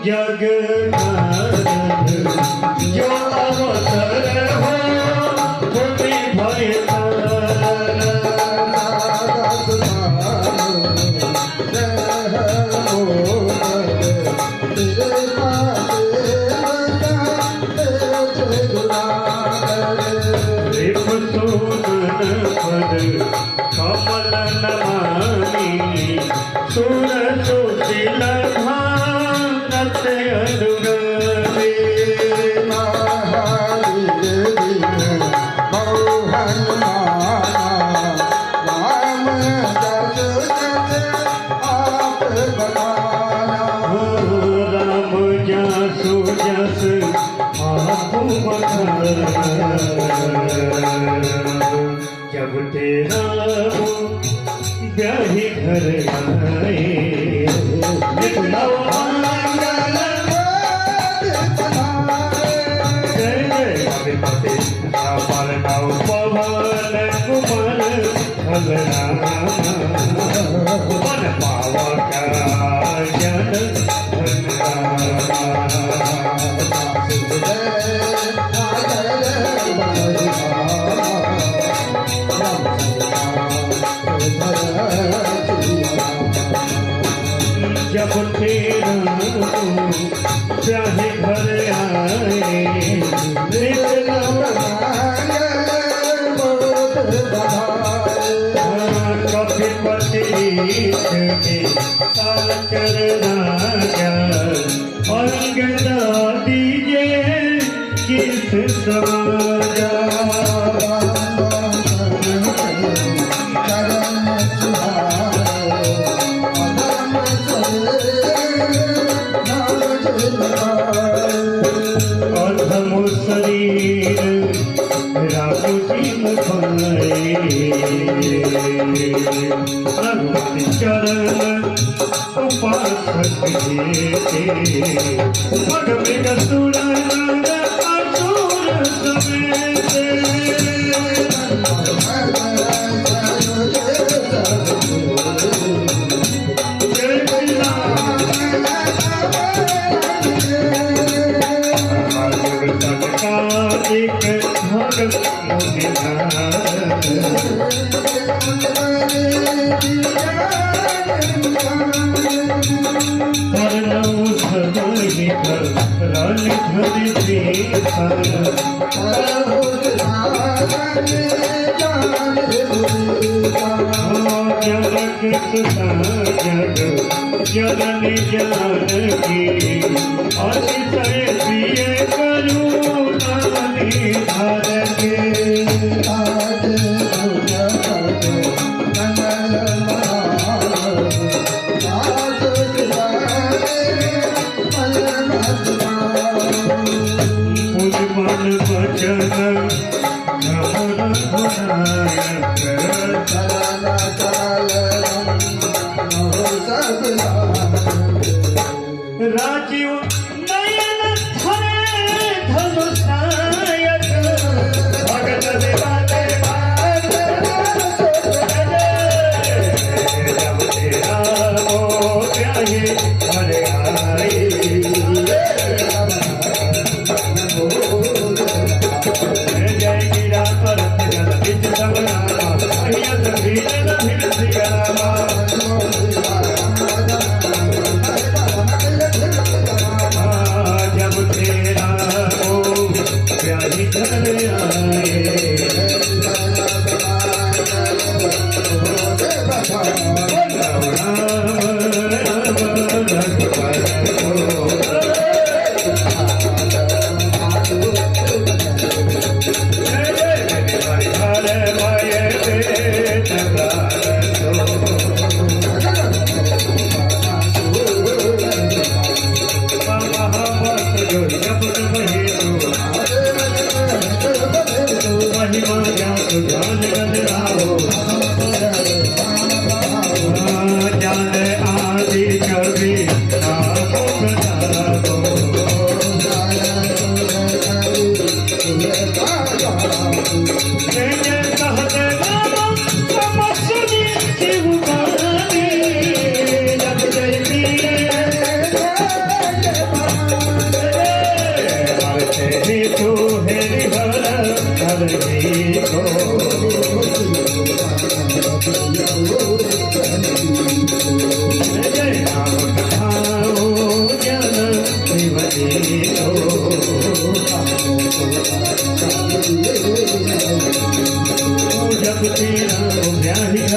जग जो अवसर हो तुम्हें भय कमल नमामि सुर सुशील भारत अनुगामी राम जसु जस आप जब तेरा ब्याही घर आए पवन कुमर मन पावक जन जब तेरा चाहे घर आए कपिपति साचर राजा अंगदा दीजिए किस समाजा अधम शरीर राम जी मुखाए भगवती चरण उपासक भगवे असुर असुर समेत एक भगत जननी जानकी अतिशय प्रिय करुणानि धरके मन वचन राजीव नयन धरे धनुषायक भगत देवा देवा जब तेरा हो प्यारे हरे आए जय गिरा पर जल बिच सबना जब तेरा प्यार